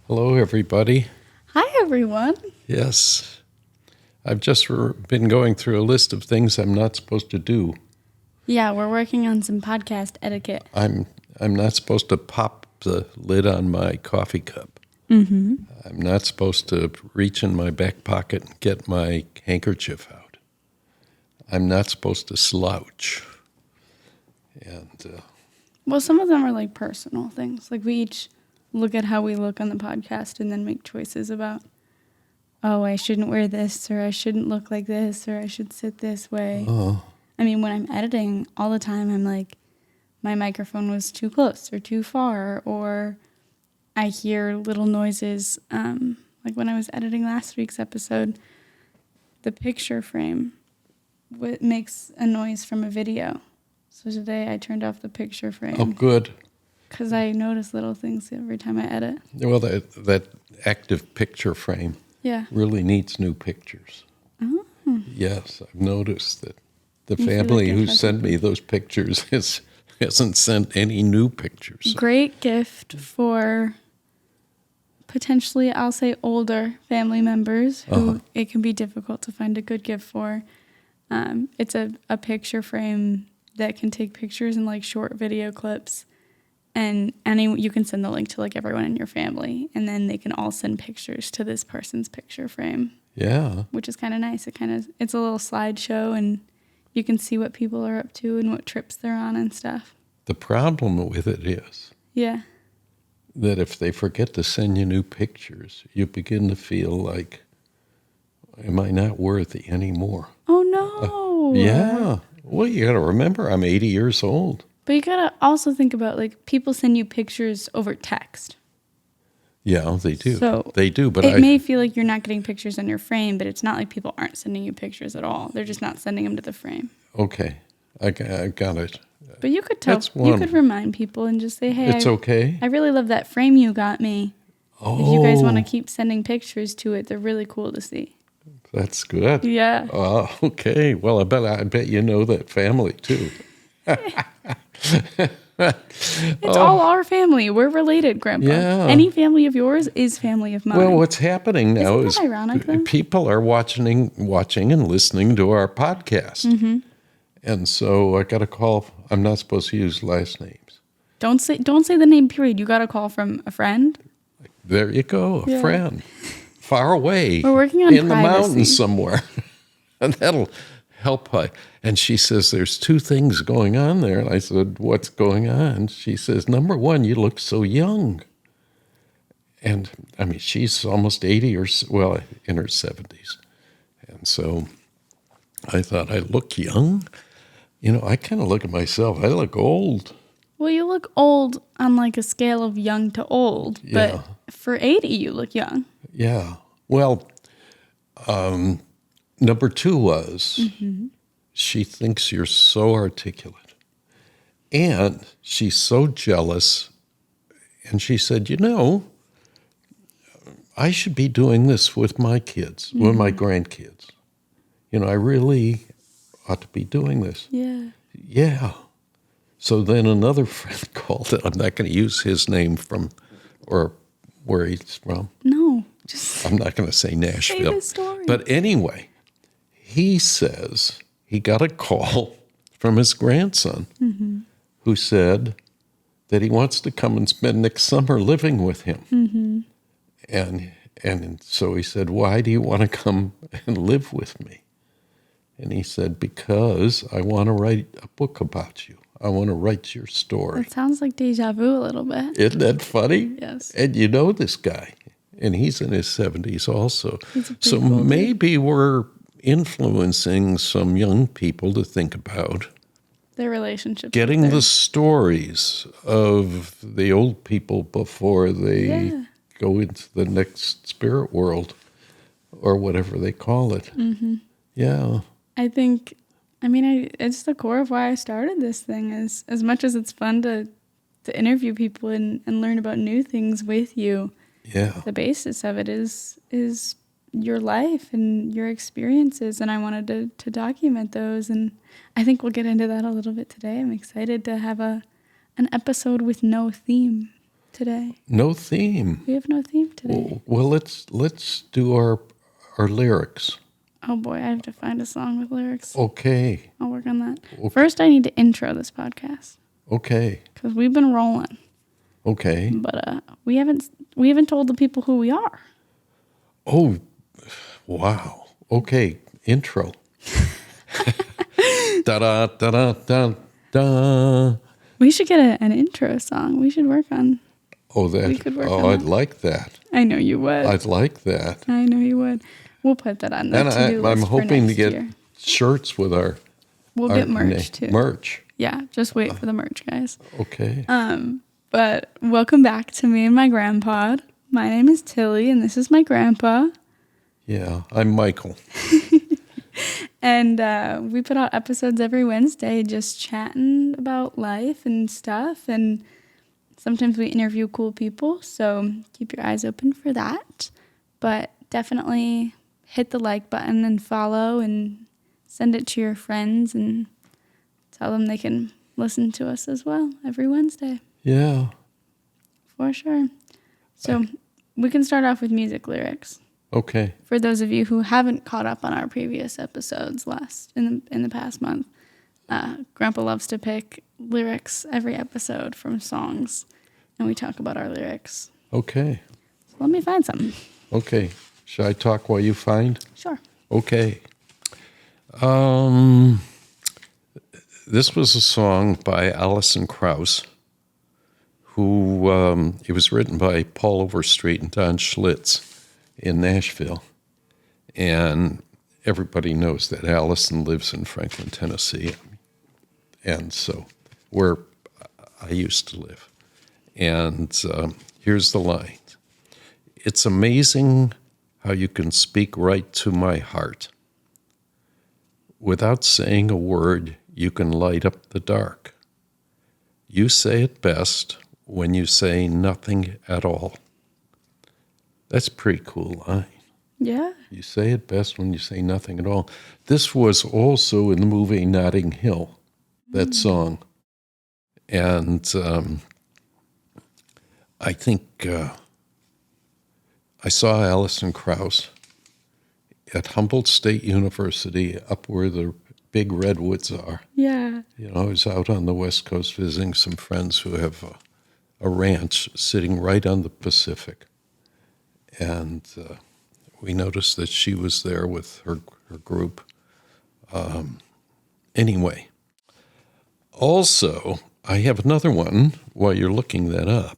Hello, everybody. Hi, everyone. Yes, I've just been going through a list of things I'm not supposed to do. Yeah, we're working on some podcast etiquette. I'm not supposed to pop the lid on my coffee cup. Mm-hmm. I'm not supposed to reach in my back pocket and get my handkerchief out. I'm not supposed to slouch. And Well, some of them are like personal things. Like we each look at how we look on the podcast and then make choices about, oh, I shouldn't wear this, or I shouldn't look like this, or I should sit this way. I mean, when I'm editing all the time, I'm like, my microphone was too close or too far, or I hear little noises. Like when I was editing last week's episode, the picture frame makes a noise from a video. So today I turned off the picture frame. oh, good. Because I notice little things every time I edit. Well, that active picture frame Yeah. really needs new pictures. Oh. Yes, I've noticed that the You feel like family it who has sent me those pictures hasn't sent any new pictures. Great gift for potentially, I'll say, older family members who it can be difficult to find a good gift for. It's a picture frame that can take pictures and like short video clips. And you can send the link to like everyone in your family, and then they can all send pictures to this person's picture frame. Yeah. Which is kind of nice. It's a little slideshow, and you can see what people are up to and what trips they're on and stuff. The problem with it is Yeah. that if they forget to send you new pictures, you begin to feel like, am I not worthy anymore? Oh, no. Yeah. Well, you got to remember, I'm 80 years old. But you got to also think about, like, people send you pictures over text. Yeah, they do. So they do, but it may feel like you're not getting pictures on your frame, but it's not like people aren't sending you pictures at all. They're just not sending them to the frame. Okay, I got it. But you could tell, you could remind people and just say, hey, it's okay. I really love that frame you got me. Oh, If you guys want to keep sending pictures to it, they're really cool to see. That's good. Yeah. Oh, okay. Well, I bet you know that family too. It's all our family. We're related, Grandpa. Yeah. Any family of yours is family of mine. Well, what's happening now Isn't is that ironic, though? people are watching and listening to our podcast. Mm-hmm. And so I got a call. I'm not supposed to use last names. Don't say the name, period. You got a call from a friend. There you go, a friend. Far away. We're working on in the privacy. mountains somewhere. And that'll help. And she says, there's two things going on there. And I said, what's going on? She says, number one, you look so young. And I mean, she's almost 80 or, well, in her 70s. And so I thought, I look young. You know, I kind of look at myself. I look old. Well, you look old on like a scale of young to old. Yeah. But for 80, you look young. Yeah. Well, number two was she thinks you're so articulate. And she's so jealous. And she said, you know, I should be doing this with my kids, with my grandkids. You know, I really ought to be doing this. Yeah. Yeah. So then another friend called, and I'm not going to use his name or where he's from. No, just I'm not going to say Nashville. say the story. But anyway, he says he got a call from his grandson who said that he wants to come and spend next summer living with him. And so he said, why do you want to come and live with me? And he said, because I want to write a book about you. I want to write your story. That sounds like deja vu a little bit. Isn't that funny? Yes. And you know this guy, and he's in his 70s also. He's a pretty So cool dude. maybe we're influencing some young people to think about Their relationship. getting the stories of the old people before they go into the next spirit world or whatever they call it. Mm-hmm. Yeah. I think, it's the core of why I started this thing. Is as much as it's fun to interview people and learn about new things with you. Yeah. The basis of it is your life and your experiences, and I wanted to document those, and I think we'll get into that a little bit today. I'm excited to have an episode with no theme. today. No theme. We have no theme today. Well, let's do our lyrics. Oh boy, I have to find a song with lyrics. Okay. I'll work on that. Okay. First, I need to intro this podcast Okay. because we've been rolling, Okay. but we haven't told the people who we are. Oh, wow. Okay. Intro. Da da da da da da. We should get an intro song. We should work on. Oh, that. We could work Oh, on I'd that. like that. I know you would. I'd like that. I know you would. We'll put that on the And to-do list I'm for hoping to next get year. shirts with our. We'll get merch too. Merch. Yeah, just wait for the merch, guys. Okay. But welcome back to me and my grandpa. My name is Tilly, and this is my grandpa. Yeah, I'm Michael. And we put out episodes every Wednesday just chatting about life and stuff. And sometimes we interview cool people, so keep your eyes open for that. But definitely hit the like button and follow and send it to your friends and tell them they can listen to us as well every Wednesday. Yeah. For sure. So we can start off with music lyrics. Okay. For those of you who haven't caught up on our previous episodes in the past month, Grandpa loves to pick lyrics every episode from songs, and we talk about our lyrics. Okay. So let me find something. Okay. Should I talk while you find? Sure. Okay. This was a song by Alison Krauss, who it was written by Paul Overstreet and Don Schlitz in Nashville. And everybody knows that Allison lives in Franklin, Tennessee. And so where I used to live. And here's the line. It's amazing how you can speak right to my heart. Without saying a word, you can light up the dark. You say it best when you say nothing at all. That's a pretty cool line. Yeah. You say it best when you say nothing at all. This was also in the movie Notting Hill, that song. And I think I saw Alison Krauss at Humboldt State University, up where the big redwoods are. Yeah. You know, I was out on the West Coast visiting some friends who have a ranch sitting right on the Pacific. And we noticed that she was there with her group. Anyway, also, I have another one while you're looking that up.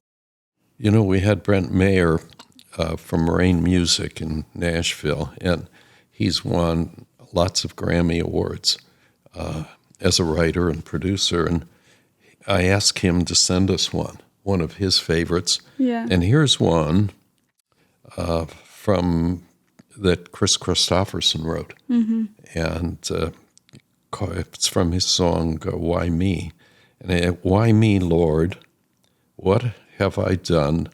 You know, we had Brent Mayer from Rain Music in Nashville, and he's won lots of Grammy Awards as a writer and producer. And I asked him to send us one of his favorites. Yeah. And here's one from that Chris Christopherson wrote. Mm-hmm. And it's from his song, Why Me? And why me, Lord? What have I done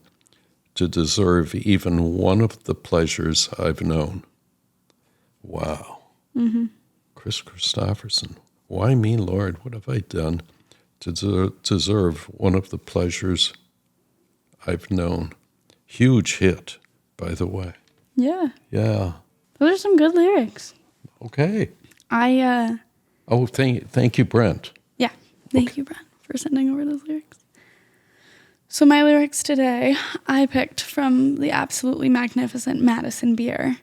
to deserve even one of the pleasures I've known? Wow. Mm-hmm. Chris Christopherson. Why me, Lord? What have I done to deserve one of the pleasures I've known? Huge hit, by the way. Yeah. Yeah. Those are some good lyrics. Okay. Oh, thank you, Brent. Yeah. Thank you, Brent, for sending over those lyrics. So my lyrics today, I picked from the absolutely magnificent Madison Beer.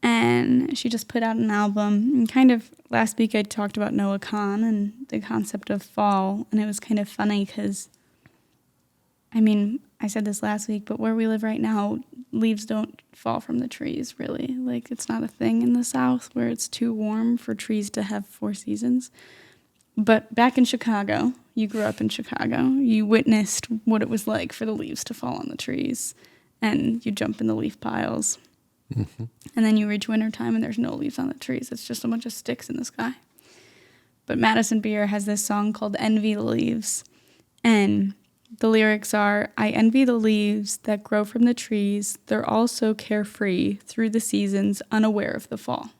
And she just put out an album. And kind of last week I talked about Noah Kahn and the concept of fall. And it was kind of funny because, I mean, I said this last week, but where we live right now, leaves don't fall from the trees, really. Like, it's not a thing in the South where it's too warm for trees to have 4 seasons. But back in Chicago, you grew up in Chicago, you witnessed what it was like for the leaves to fall on the trees. And you jump in the leaf piles. Mm-hmm. And then you reach wintertime and there's no leaves on the trees. It's just a bunch of sticks in the sky. But Madison Beer has this song called Envy the Leaves. And the lyrics are, I envy the leaves that grow from the trees. They're all so carefree through the seasons, unaware of the fall.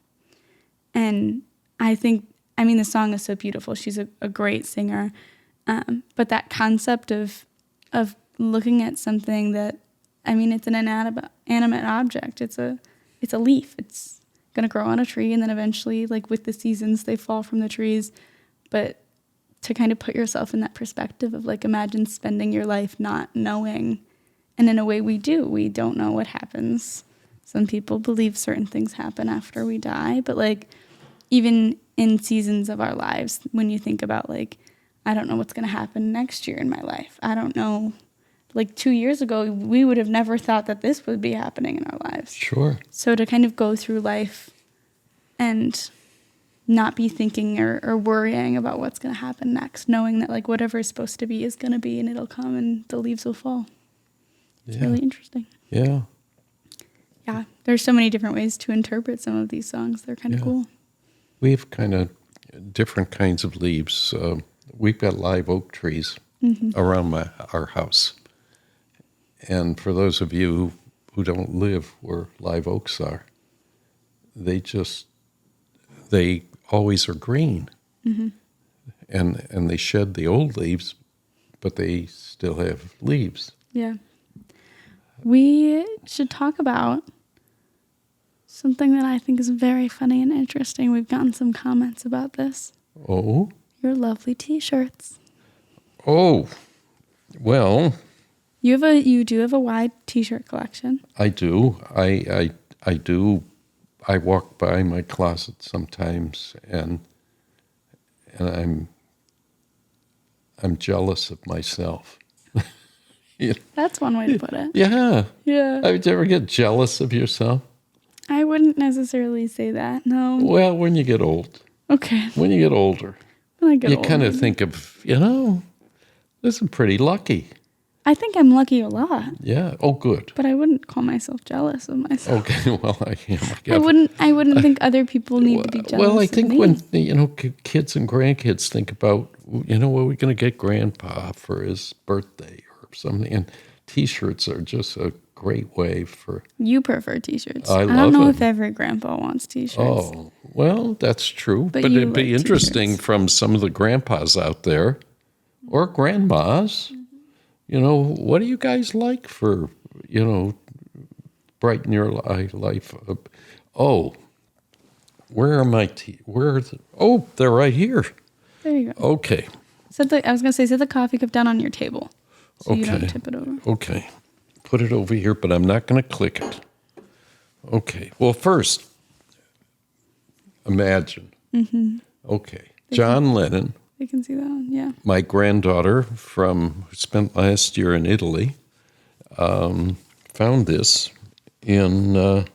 And the song is so beautiful. She's a great singer. But that concept of looking at something that, I mean, it's an animate object. It's a leaf. It's going to grow on a tree, and then eventually, like with the seasons, they fall from the trees. But to kind of put yourself in that perspective of like, imagine spending your life not knowing. And in a way we do. We don't know what happens. Some people believe certain things happen after we die. But like, even in seasons of our lives, when you think about like, I don't know what's going to happen next year in my life. I don't know. Like 2 years ago, we would have never thought that this would be happening in our lives. Sure. So to kind of go through life and not be thinking or worrying about what's going to happen next, knowing that like whatever is supposed to be is going to be, and it'll come and the leaves will fall. It's really interesting. Yeah. Yeah. There's so many different ways to interpret some of these songs. They're kind of cool. We have kind of different kinds of leaves. We've got live oak trees around our house. And for those of you who don't live where live oaks are, they always are green. And they shed the old leaves, but they still have leaves. Yeah. We should talk about something that I think is very funny and interesting. We've gotten some comments about this. Oh? Your lovely T-shirts. Oh, well... You do have a wide T-shirt collection. I do. I do. I walk by my closet sometimes, and I'm jealous of myself. You know? That's one way to put it. Yeah. Yeah. Did you ever get jealous of yourself? I wouldn't necessarily say that. No. Well, when you get old. Okay. When you get older, When I get you older. kind of think of, this is pretty lucky. I think I'm lucky a lot, Yeah. Oh, good. but I wouldn't call myself jealous of myself. Okay. Well, I am. I wouldn't think other people need to be jealous. Well, I think of me. when kids and grandkids think about what are we going to get Grandpa for his birthday or something, and T-shirts are just a great way for. You prefer T-shirts. I don't love know them. if every grandpa wants T-shirts. Oh, well, that's true, But but you it'd be like interesting T-shirts. from some of the grandpas out there, or grandmas. What do you guys like for brighten your life up? Oh, where are my oh, they're right here. There you go. Okay. I was going to say, set the coffee cup down on your table so you don't Okay. tip it over. Okay. Put it over here, but I'm not going to click it. Okay. Well, first, imagine. Okay. John Lennon, You can see that one, yeah. my granddaughter who spent last year in Italy, found this in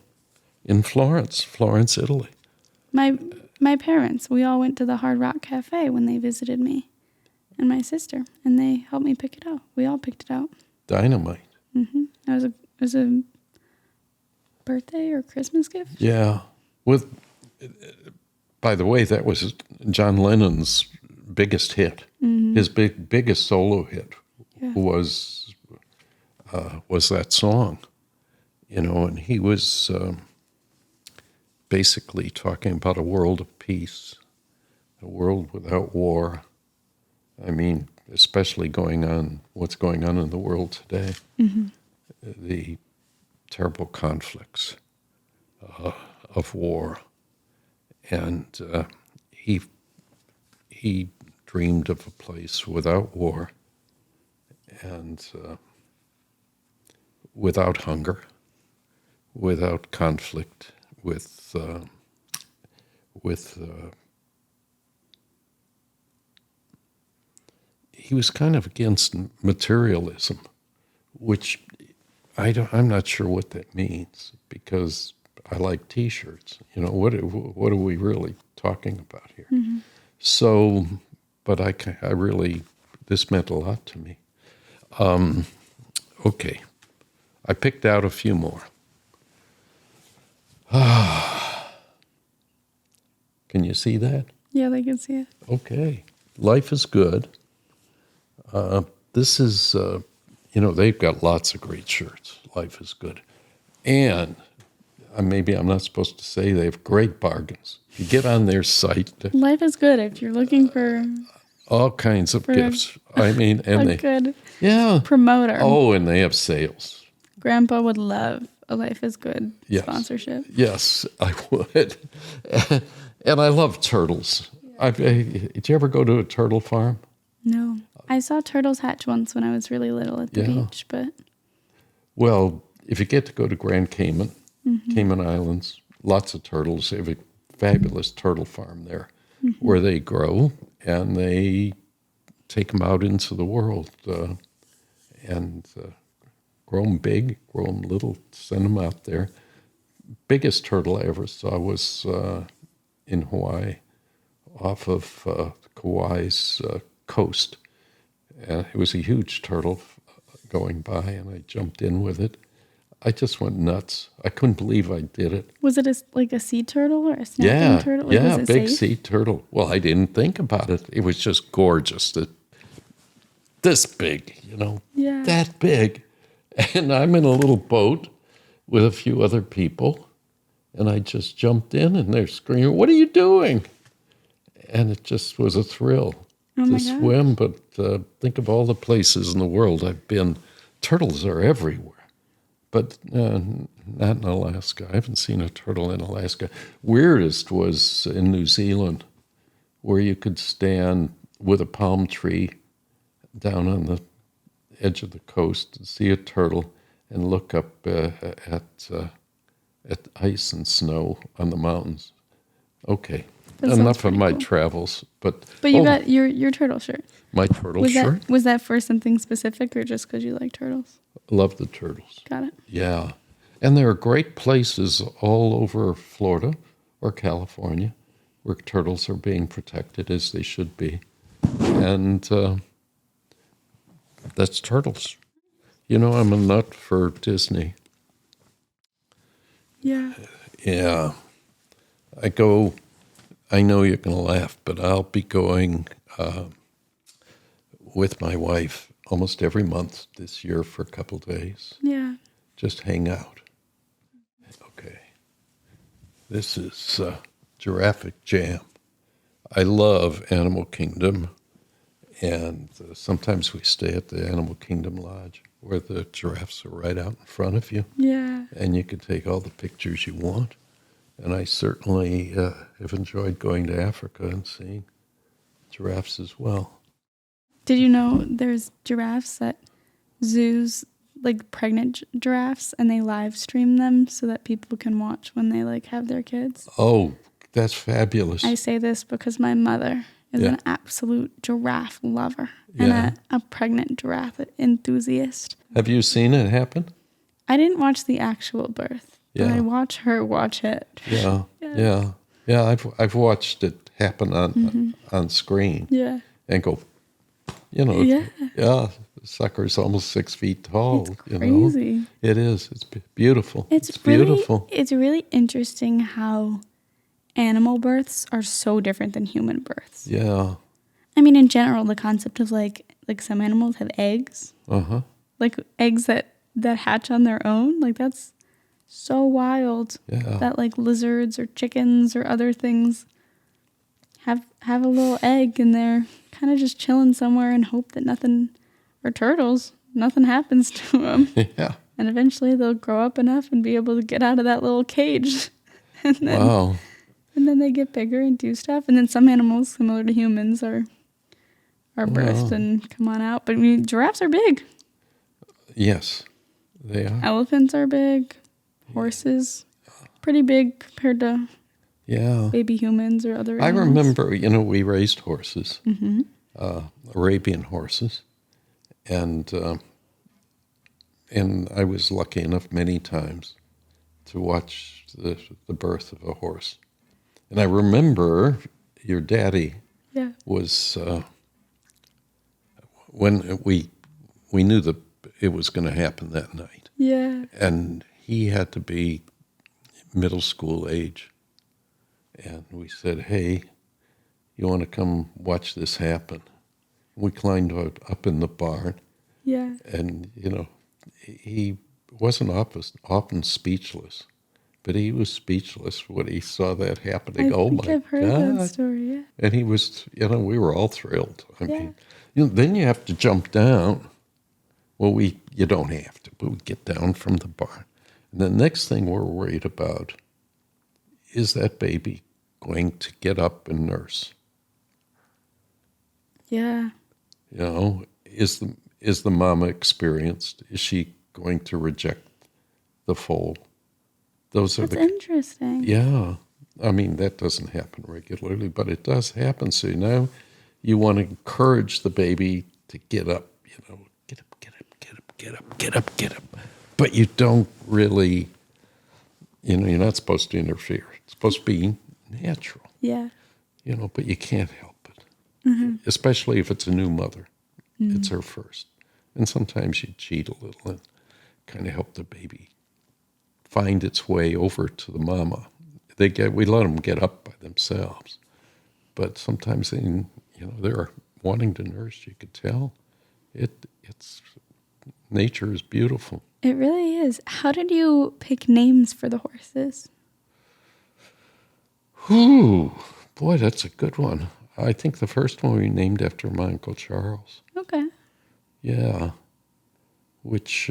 Florence, Italy. My parents, we all went to the Hard Rock Cafe when they visited me and my sister, and they helped me pick it out. We all picked it out. Dynamite. It was a birthday or Christmas gift. Yeah. By the way, that was John Lennon's biggest hit. His biggest solo hit was that song, and he was basically talking about a world of peace, a world without war. I mean, especially what's going on in the world today, the terrible conflicts of war. And he dreamed of a place without war and without hunger, without conflict, with he was kind of against materialism, which I'm not sure what that means, because I like T-shirts. What are we really talking about here? So, but I really, this meant a lot to me. Okay, I picked out a few more. Can you see that? Yeah, they can see it. Okay, life is good. This is, they've got lots of great shirts. Life is good. And maybe I'm not supposed to say they have great bargains. If you get on their site. Life is good if you're looking for All kinds of For a- gifts. I mean, and A they, good yeah. promoter. Oh, and they have sales. Grandpa would love a Life is Good Yes. sponsorship. Yes, I would. And I love turtles. Did you ever go to a turtle farm? No. I saw turtles hatch once when I was really little at the Yeah. beach, but Well, if you get to go to Grand Cayman, Cayman Islands, lots of turtles. They have a fabulous turtle farm there where they grow and they take them out into the world and grow them big, grow them little, send them out there. Biggest turtle I ever saw was in Hawaii, off of Kauai's coast. And it was a huge turtle going by, and I jumped in with it. I just went nuts. I couldn't believe I did it. was it like a sea turtle or a snapping turtle? Like, Yeah, was it big safe? sea turtle. Well, I didn't think about it. It was just gorgeous. This big, Yeah. that big. And I'm in a little boat with a few other people, and I just jumped in, and they're screaming, "What are you doing?" And it just was a thrill Oh to my gosh. swim. But think of all the places in the world I've been. Turtles are everywhere. But not in Alaska. I haven't seen a turtle in Alaska. Weirdest was in New Zealand, where you could stand with a palm tree down on the edge of the coast and see a turtle and look up at ice and snow on the mountains. Okay, That sounds enough of pretty my cool. travels. But But you got your turtle shirt. my turtle Was shirt. that for something specific or just because you like turtles? Love the turtles. Got it. Yeah. And there are great places all over Florida or California where turtles are being protected as they should be. And that's turtles. I'm a nut for Disney. Yeah. Yeah. I know you're going to laugh, but I'll be going with my wife almost every month this year for a couple days. Yeah. Just hang out. Okay. This is Giraffic Jam. I love Animal Kingdom, and sometimes we stay at the Animal Kingdom Lodge where the giraffes are right out in front of you, Yeah. and you can take all the pictures you want. And I certainly have enjoyed going to Africa and seeing giraffes as well. Did you know there's giraffes at zoos, like pregnant giraffes, and they live stream them so that people can watch when they have their kids? Oh, that's fabulous. I say this because my mother is Yeah. an absolute giraffe lover Yeah. and a pregnant giraffe enthusiast. Have you seen it happen? I didn't watch the actual birth, but Yeah. I watch her watch it. Yeah, Yeah. yeah. I've watched it happen on screen Yeah. and go, Yeah. the sucker's almost 6 feet tall. It's crazy. It is. It's beautiful. It's beautiful. Really, it's really interesting how animal births are so different than human births. Yeah. I mean, in general, the concept of like some animals have eggs, Uh-huh. like eggs that hatch on their own. Like that's so wild Yeah. that like lizards or chickens or other things have a little egg and they're kind of just chilling somewhere and hope that nothing happens to them. Yeah. And eventually they'll grow up enough and be able to get out of that little cage. And then, Wow. and then they get bigger and do stuff. And then some animals, similar to humans, are birthed and come on out. But I mean, giraffes are big. Yes, they are. Elephants are big. Horses, pretty big compared to Yeah. baby humans or other I animals. remember, we raised horses, Arabian horses, and I was lucky enough many times to watch the birth of a horse. And I remember your daddy Yeah. was when we knew that it was going to happen that night, Yeah. and he had to be middle school age, and we said, "Hey, you want to come watch this happen?" We climbed up in the barn, Yeah. and he wasn't often speechless, but he was speechless when he saw that happening. I Oh think my I've heard that God. story, yeah. And he was, we were all thrilled. I Yeah. mean, then you have to jump down. Well, you don't have to, but we get down from the barn. And the next thing we're worried about is that baby going to get up and nurse? Yeah. Is the mama experienced? Is she going to reject the foal? Those are That's interesting. Yeah. I mean, that doesn't happen regularly, but it does happen. So now you want to encourage the baby to get up, get up, get up, get up, get up, get up, get up. But you don't really, you're not supposed to interfere. It's supposed to be natural, Yeah. but you can't help it, especially if it's a new mother. It's her first. And sometimes you cheat a little and kind of help the baby find its way over to the mama. We let them get up by themselves, but sometimes they're wanting to nurse. You could tell. It's nature is beautiful. It really is. How did you pick names for the horses? Ooh, boy, that's a good one. I think the first one we named after my Uncle Charles. Okay. Yeah, which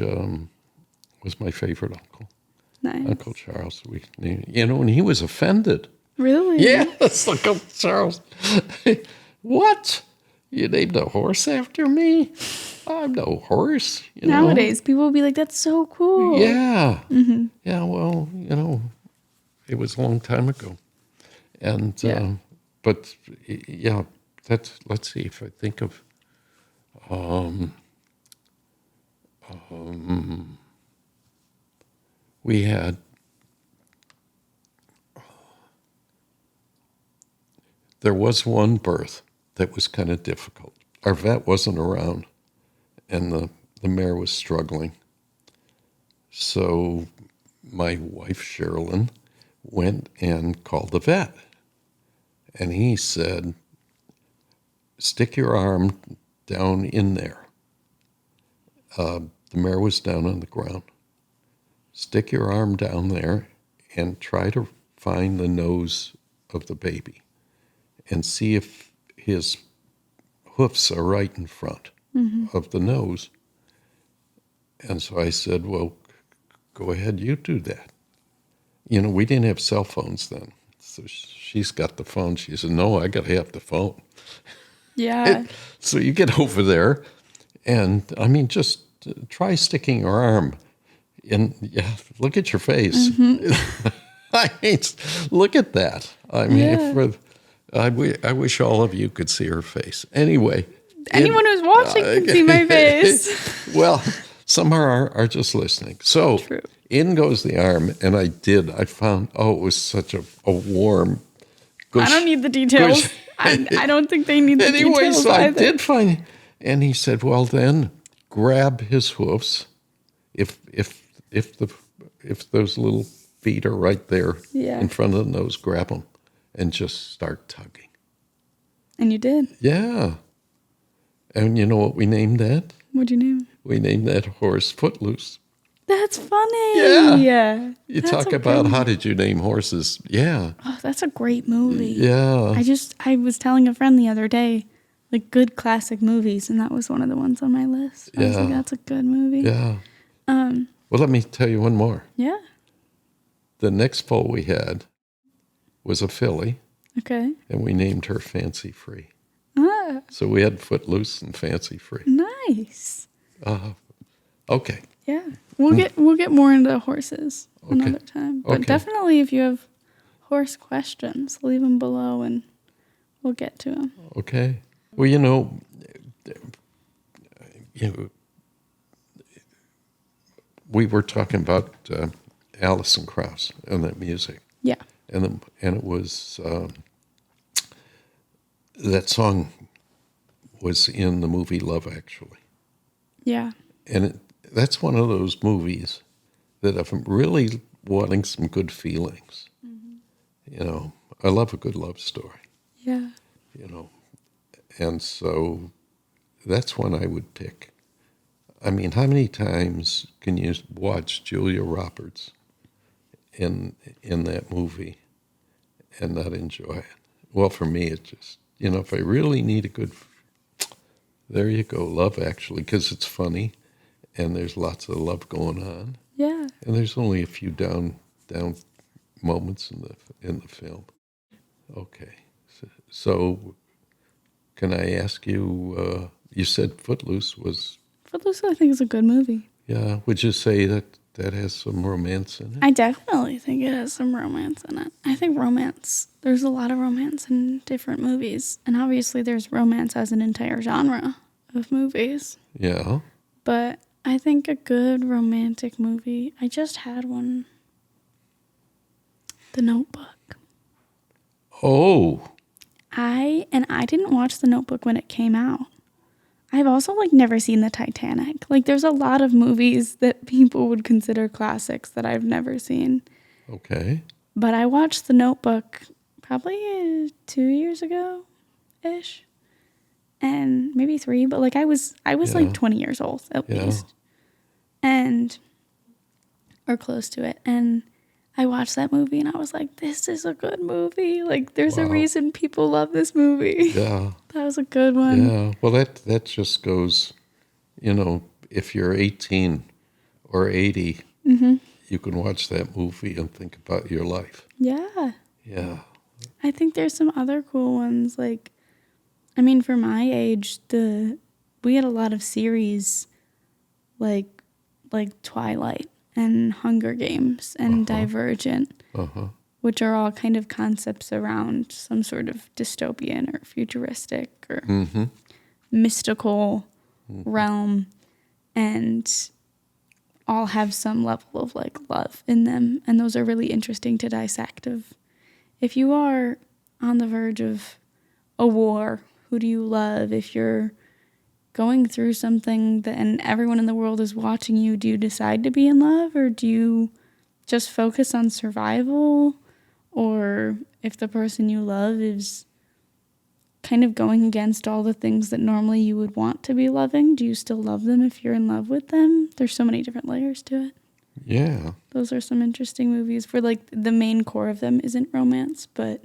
was my favorite uncle. Nice. Uncle Charles. We named, and he was offended. Really? Yes, Uncle Charles. What? You named a horse after me? I'm no horse. Nowadays, people will be like, that's so cool. Yeah. Yeah, well, it was a long time ago. And, but yeah, let's see if I think of, we had, there was one birth that was kind of difficult. Our vet wasn't around, and the mare was struggling. So my wife, Sherilyn, went and called the vet. And he said, stick your arm down in there. The mare was down on the ground. Stick your arm down there and try to find the nose of the baby and see if his hoofs are right in front of the nose. And so I said, well, go ahead, you do that. We didn't have cell phones then. So she's got the phone. She said, no, I got to have the phone. Yeah. So you get over there and, just try sticking your arm in. Yeah, look at your face. Look at that. I wish all of you could see her face. Anyway. Anyone who's watching can see my face. Well, some are just listening. So True. In goes the arm, and I found, it was such a warm. I don't need the details. I don't think they need the details Anyway, so I either. did find, and he said, well, then grab his hoofs. If those little feet are right there in front of the nose, grab them and just start tugging. And you did. Yeah. And you know what we named that? What'd you name? We named that horse Footloose. That's funny. Yeah. You talk about how did you name horses? Yeah. Oh, that's a great movie. Yeah. I was telling a friend the other day, like good classic movies, and that was one of the ones on my list. I was like, that's a good movie. Yeah. Well, let me tell you one more. Yeah. The next foal we had was a filly. Okay. And we named her Fancy Free. Ah. So we had Footloose and Fancy Free. Nice. Okay. Yeah. We'll get more into horses another time. But definitely if you have horse questions, leave them below and we'll get to them. Okay. Well, we were talking about Alison Krauss and that music. Yeah. And it was that song was in the movie Love Actually. Yeah. And that's one of those movies that if I'm really wanting some good feelings, I love a good love story. Yeah. And so that's one I would pick. I mean, how many times can you watch Julia Roberts in that movie and not enjoy it. Well, for me, it just, if I really need a good, there you go, Love Actually, because it's funny and there's lots of love going on, Yeah. and there's only a few down moments in the film. Okay, so can I ask you? You said Footloose was. Footloose, I think, is a good movie. Yeah, would you say that has some romance in it? I definitely think it has some romance in it. I think there's a lot of romance in different movies. And obviously there's romance as an entire genre of movies. Yeah. But I think a good romantic movie, I just had one. The Notebook. Oh. I didn't watch The Notebook when it came out. I've also never seen the Titanic. There's a lot of movies that people would consider classics that I've never seen. Okay. But I watched The Notebook probably 2 years ago-ish. And maybe 3, but I was 20 years old at least. And or close to it. And I watched that movie and I was like, this is a good movie. There's a reason people love this movie. Yeah. That was a good one. Yeah. Well, that just goes, if you're 18 or 80, you can watch that movie and think about your life. Yeah. Yeah. I think there's some other cool ones. For my age, we had a lot of series like Twilight and Hunger Games and Divergent, which are all kind of concepts around some sort of dystopian or futuristic or mystical realm, and all have some level of love in them. And those are really interesting to dissect. If you are on the verge of a war, who do you love? If you're going through something and everyone in the world is watching you, do you decide to be in love, or do you just focus on survival? Or if the person you love is kind of going against all the things that normally you would want to be loving, do you still love them if you're in love with them? There's so many different layers to it. Yeah. Those are some interesting movies where the main core of them isn't romance, but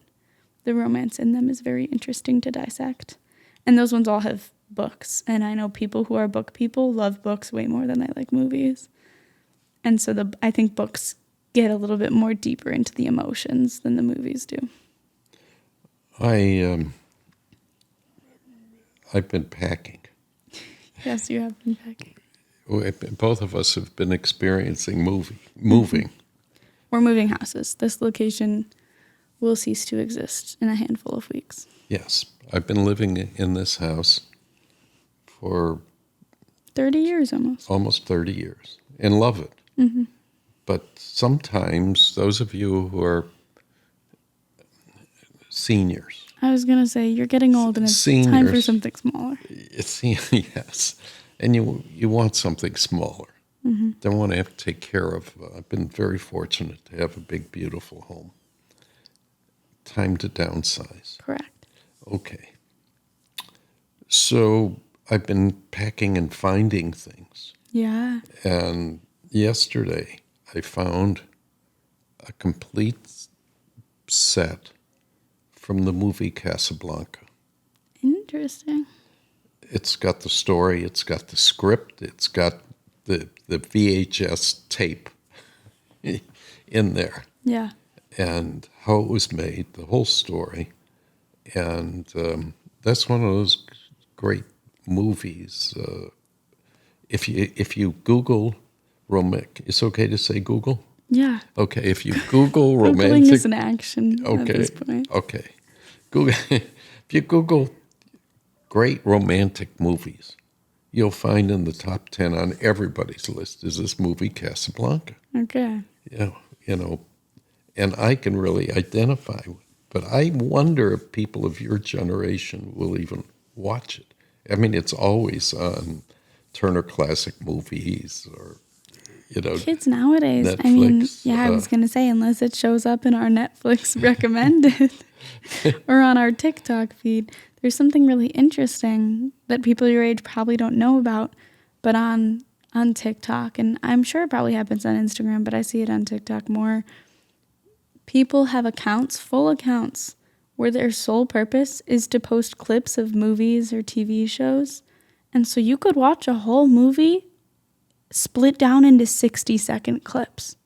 the romance in them is very interesting to dissect. And those ones all have books. And I know people who are book people love books way more than they like movies. And so I think books get a little bit more deeper into the emotions than the movies do. I've been packing. Yes, you have been packing. Both of us have been experiencing moving. We're moving houses. This location will cease to exist in a handful of weeks. Yes. I've been living in this house for 30 years almost. Almost 30 years and love it. Mm-hmm. But sometimes those of you who are seniors. I was going to say, you're getting old and it's time for something smaller. Yes. And you want something smaller. Mm-hmm. Don't want to have to take care of. I've been very fortunate to have a big, beautiful home. Time to downsize. Correct. Okay. So I've been packing and finding things. Yeah. And yesterday I found a complete set from the movie Casablanca. Interesting. It's got the story, it's got the script, it's got the VHS tape in there. Yeah. And how it was made, the whole story. And that's one of those great movies. If you Google romantic, it's okay to say Google? Yeah. Okay, if you Google romantic... Googling is an action at this point. Okay. Google, if you Google great romantic movies, you'll find in the top 10 on everybody's list is this movie Casablanca. Okay. Yeah, and I can really identify with it. But I wonder if people of your generation will even watch it. I mean, it's always on Turner Classic Movies or, kids nowadays. Netflix, I mean, I was going to say, unless it shows up in our Netflix recommended or on our TikTok feed, there's something really interesting that people your age probably don't know about, but on TikTok, and I'm sure it probably happens on Instagram, but I see it on TikTok more, people have accounts, full accounts, where their sole purpose is to post clips of movies or TV shows. And so you could watch a whole movie split down into 60-second clips.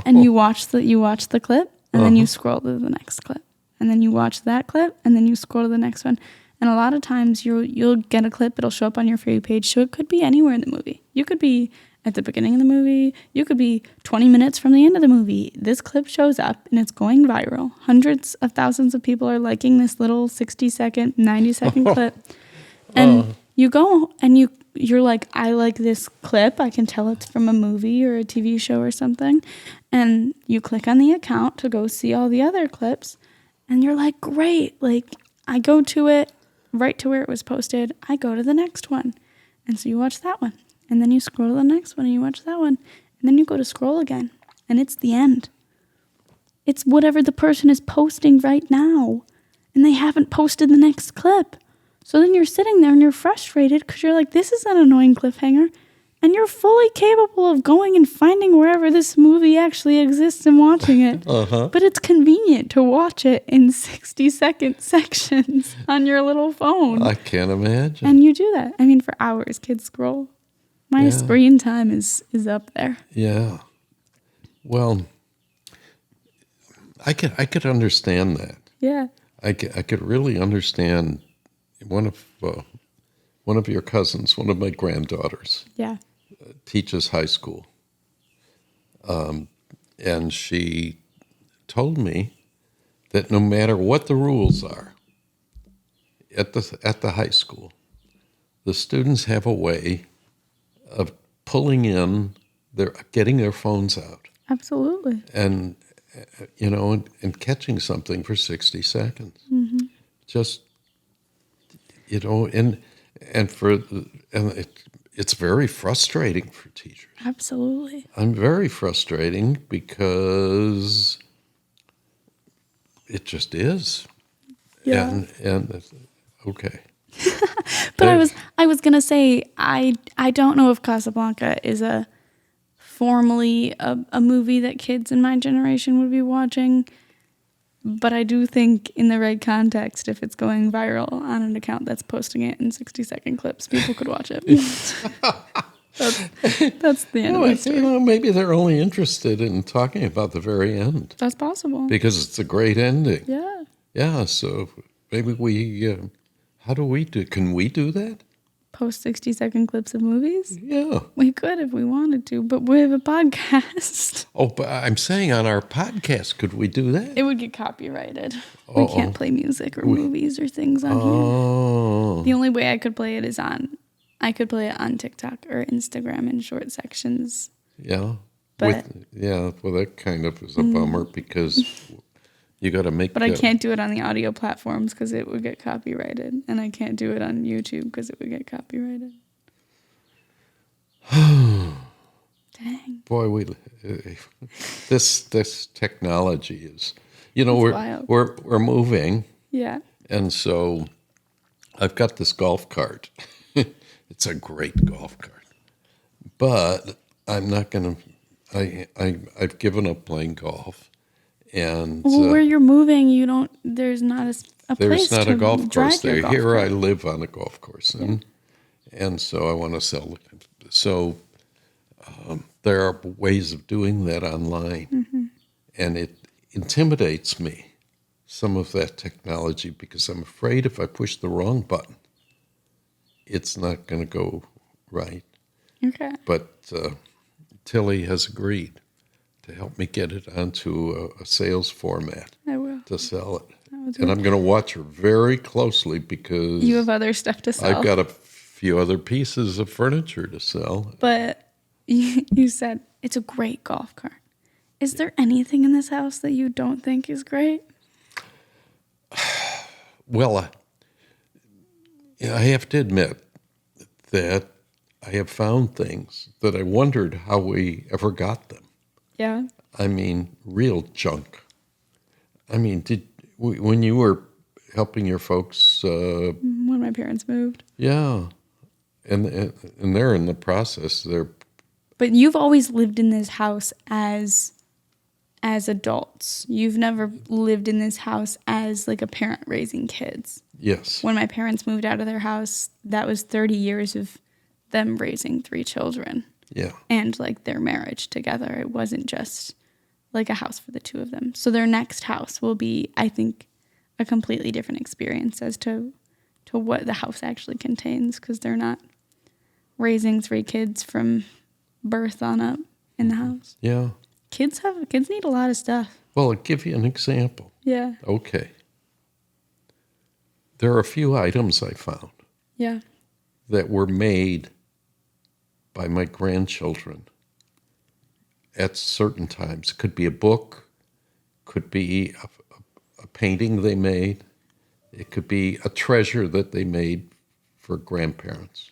And you watch the clip, and then you scroll to the next clip. And then you watch that clip, and then you scroll to the next one. And a lot of times you'll get a clip, it'll show up on your For You page. So it could be anywhere in the movie. You could be at the beginning of the movie. You could be 20 minutes from the end of the movie. This clip shows up and it's going viral. Hundreds of thousands of people are liking this little 60-second, 90-second clip. And you go and you're like, I like this clip. I can tell it's from a movie or a TV show or something. And you click on the account to go see all the other clips. And you're like, great. Like, I go to it right to where it was posted. I go to the next one. And so you watch that one. And then you scroll to the next one and you watch that one. And then you go to scroll again. And it's the end. It's whatever the person is posting right now. And they haven't posted the next clip. So then you're sitting there and you're frustrated because you're like, this is an annoying cliffhanger. And you're fully capable of going and finding wherever this movie actually exists and watching it. But it's convenient to watch it in 60-second sections on your little phone. I can't imagine. And you do that. I mean, for hours, kids scroll. My screen time is up there. Yeah. Well, I could understand that. Yeah. I could really understand one of your cousins, one of my granddaughters. Yeah. Teaches high school. And she told me that no matter what the rules are at the high school, the students have a way of pulling in, getting their phones out. Absolutely. And, and catching something for 60 seconds. Mm-hmm. Just, and it's very frustrating for teachers. Absolutely. I'm very frustrating because it just is. Yeah. And okay. But I was gonna say I don't know if Casablanca is formally a movie that kids in my generation would be watching. But I do think in the right context, if it's going viral on an account that's posting it in 60-second clips, people could watch it. That's the end of my story. Maybe they're only interested in talking about the very end. That's possible. Because it's a great ending. Yeah. Yeah, so maybe how do we do? Can we do that? Post 60-second clips of movies? Yeah. We could if we wanted to, but we have a podcast. Oh, but I'm saying on our podcast, could we do that? It would get copyrighted. We can't play music or movies or things on here. The only way I could play it is I could play it on TikTok or Instagram in short sections. Yeah. But well, that kind of is a bummer because you got to make. But I can't do it on the audio platforms because it would get copyrighted, and I can't do it on YouTube because it would get copyrighted. Dang. Boy, this technology is, we're moving. Yeah. And so I've got this golf cart. It's a great golf cart. But I'm not going to, I've given up playing golf. And where you're moving, there's not a place there's not to a golf course there. golf Here cart. I live on a golf course. And so I want to sell it. So there are ways of doing that online. Mm-hmm. And it intimidates me, some of that technology, because I'm afraid if I push the wrong button, it's not going to go right. Okay. But Tilly has agreed to help me get it onto a sales format. I will. To sell it. And I'm going to watch her very closely because you have other stuff to sell. I've got a few other pieces of furniture to sell. But you said it's a great golf cart. Is there anything in this house that you don't think is great? Well, I have to admit that I have found things that I wondered how we ever got them. Yeah. I mean, real junk. I mean, when you were helping your folks? When my parents moved. Yeah. And they're in the process. But you've always lived in this house as as adults. You've never lived in this house as like a parent raising kids. Yes. When my parents moved out of their house, that was 30 years of them raising 3 children. Yeah. And like their marriage together. It wasn't just like a house for the 2 of them. So their next house will be, I think, a completely different experience as to what the house actually contains, because they're not raising 3 kids from birth on up in the house. Yeah. Kids need a lot of stuff. Well, I'll give you an example. Yeah. Okay. There are a few items I found Yeah. that were made by my grandchildren at certain times. Could be a book, could be a painting they made, it could be a treasure that they made for grandparents.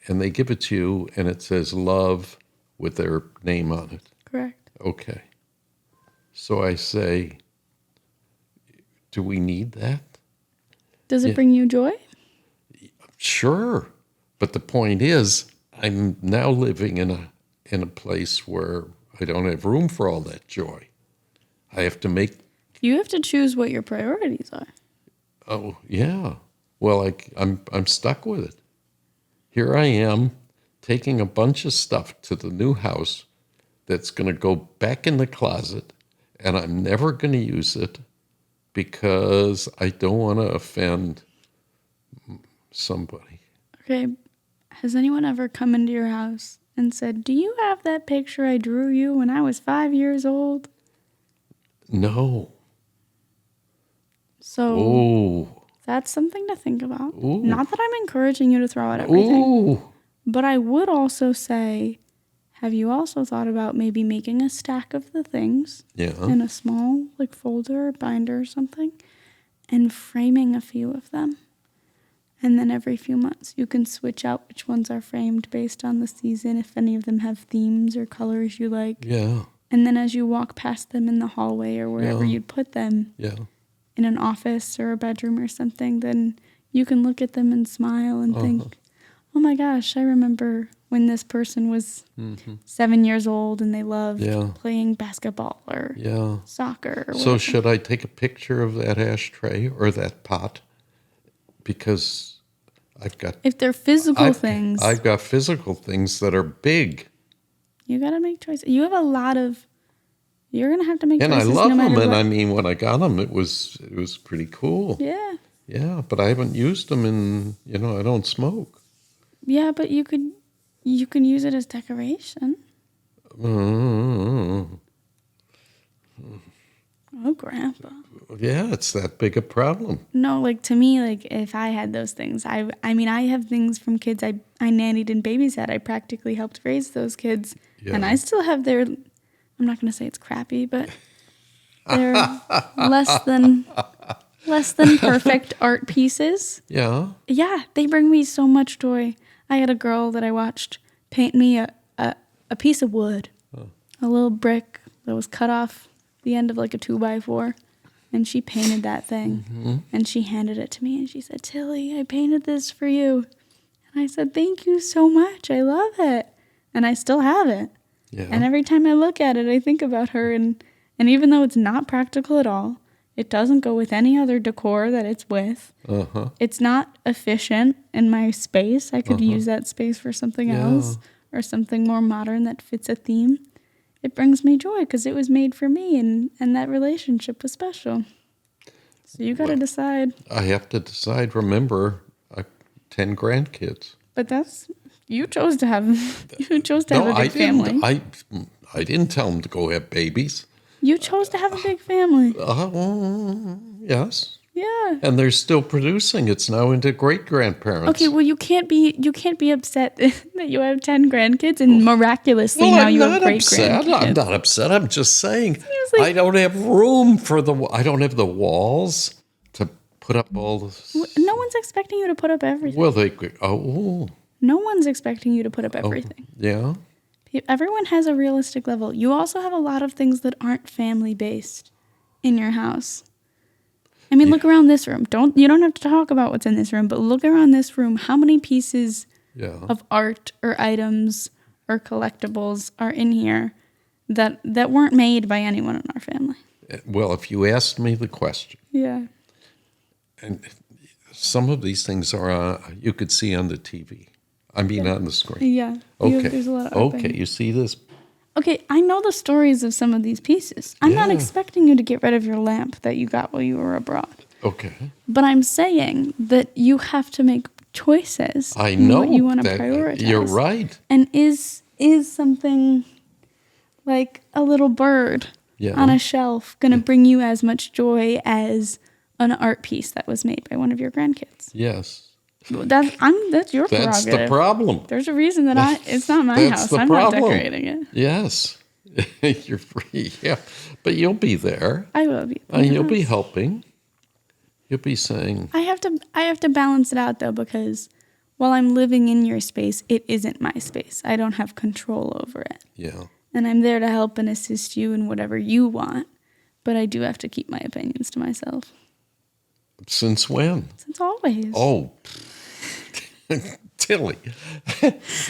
And they give it to you, and it says love with their name on it. Correct. Okay. So I say, do we need that? Does it Yeah. bring you joy? Sure. But the point is, I'm now living in a place where I don't have room for all that joy. I have to make. You have to choose what your priorities are. Oh yeah. Well, I'm stuck with it. Here I am, taking a bunch of stuff to the new house that's going to go back in the closet, and I'm never going to use it because I don't want to offend somebody. Okay. Has anyone ever come into your house and said, "Do you have that picture I drew you when I was 5 years old?" No. So Oh. that's something to think about. Ooh. Not that I'm encouraging you to throw out everything, Ooh. but I would also say, have you also thought about maybe making a stack of the things Yeah. in a small like folder or binder or something and framing a few of them? And then every few months you can switch out which ones are framed based on the season, if any of them have themes or colors you like. Yeah. And then as you walk past them in the hallway or wherever Yeah. you'd put them, Yeah. in an office or a bedroom or something, then you can look at them and smile and think, oh my gosh, I remember when this person was 7 years old and they loved Yeah. playing basketball or Yeah. soccer or So whatever. should I take a picture of that ashtray or that pot? Because If they're physical things, I've got physical things that are big, you got to make choices. You have a lot of, you're going to have to make and I choices love no matter them. And what. I mean, when I got them, it was pretty cool. Yeah. Yeah, but I haven't used them in. I don't smoke. Yeah, but you can use it as decoration. Mm. Oh, Grandpa. Yeah, it's that big a problem. No, like to me, like if I had those things, I mean, I have things from kids I nannied and babysat. I practically helped raise those kids, and I still have their. I'm not gonna say it's crappy, but they're less than perfect art pieces. Yeah. Yeah, they bring me so much joy. I had a girl that I watched paint me a piece of wood, a little brick that was cut off the end of like a 2x4. And she painted that thing, and she handed it to me, and she said, "Tilly, I painted this for you." And I said, "Thank you so much. I love it." And I still have it. Yeah. And every time I look at it, I think about her. And even though it's not practical at all, it doesn't go with any other decor that it's with. It's not efficient in my space. I could use that space for something else or something more modern that fits a theme. It brings me joy because it was made for me, and that relationship was special. So you got to decide. I have to decide. Remember, 10 grandkids. But you chose to have a big family. I didn't tell them to go have babies. You chose to have a big family. Yes. Yeah. And they're still producing. It's now into great grandparents. Okay, well you can't be upset that you have 10 grandkids and miraculously now you have great grandkids. I'm not upset. I'm just saying Seriously. I don't have room I don't have the walls to put up all this. No one's expecting you to put up everything. Well, No one's expecting you to put up everything. yeah. Everyone has a realistic level. You also have a lot of things that aren't family based in your house. I mean, look around this room. You don't have to talk about what's in this room, but look around this room. How many pieces of art or items or collectibles are in here that weren't made by anyone in our family. Well, if you asked me the question, Yeah. and some of these things are you could see on the TV. I mean, on the screen. Yeah. Okay. There's a lot of Okay. open. You see this? Okay, I know the stories of some of these pieces. I'm not Yeah. expecting you to get rid of your lamp that you got while you were abroad. Okay. But I'm saying that you have to make choices I in know what you want to that prioritize. you're right. And is something like a little bird Yeah. on a shelf going to bring you as much joy as an art piece that was made by one of your grandkids? Yes. That's your That's prerogative. the problem. There's a reason that it's not my That's house. the I'm problem. not decorating it. Yes. You're free. Yeah. But you'll be there. I will be. And you'll be helping. You'll be saying, I have to balance it out though, because while I'm living in your space, it isn't my space. I don't have control over it. yeah. And I'm there to help and assist you in whatever you want, but I do have to keep my opinions to myself. Since when? Since always. Oh, Tilly.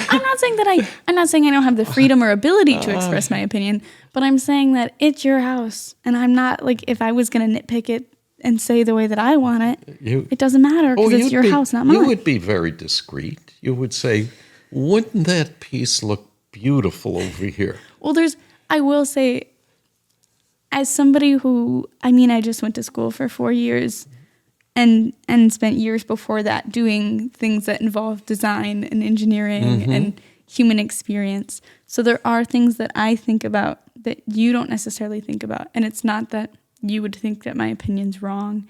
I'm not saying I don't have the freedom or ability to express my opinion, but I'm saying that it's your house, and I'm not like, if I was going to nitpick it and say the way that I want it, it doesn't matter because it's your house, not mine. You would be very discreet. You would say, wouldn't that piece look beautiful over here? Well, I will say, as somebody who, I just went to school for 4 years and spent years before that doing things that involve design and engineering and human experience. So there are things that I think about that you don't necessarily think about. And it's not that you would think that my opinion's wrong.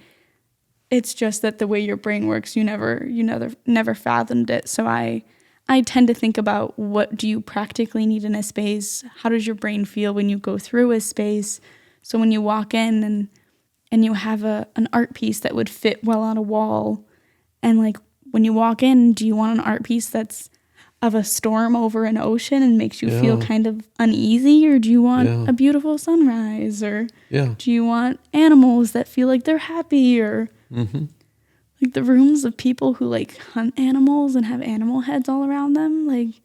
It's just that the way your brain works, you never fathomed it. So I tend to think about, what do you practically need in a space? How does your brain feel when you go through a space? So when you walk in and you have an art piece that would fit well on a wall, and like when you walk in, do you want an art piece that's of a storm over an ocean and makes you feel kind of uneasy, or do you want a beautiful sunrise, or do you want animals that feel like they're happy, or like the rooms of people who like hunt animals and have animal heads all around them, like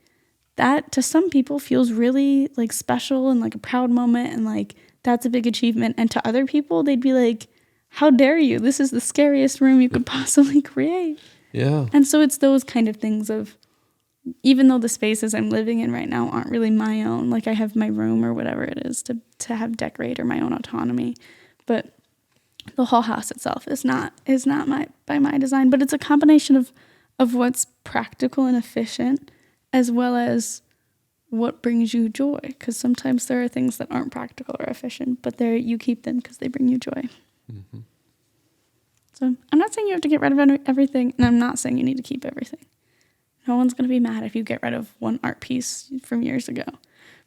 that to some people feels really like special and like a proud moment, and like that's a big achievement. And to other people, they'd be like, how dare you? This is the scariest room you could possibly create. Yeah. And so it's those kind of things of, even though the spaces I'm living in right now aren't really my own, like I have my room or whatever it is to have decorate or my own autonomy, but the whole house itself is not by my design. But it's a combination of what's practical and efficient, as well as what brings you joy. Because sometimes there are things that aren't practical or efficient, but you keep them because they bring you joy. So I'm not saying you have to get rid of everything, and I'm not saying you need to keep everything. No one's going to be mad if you get rid of one art piece from years ago.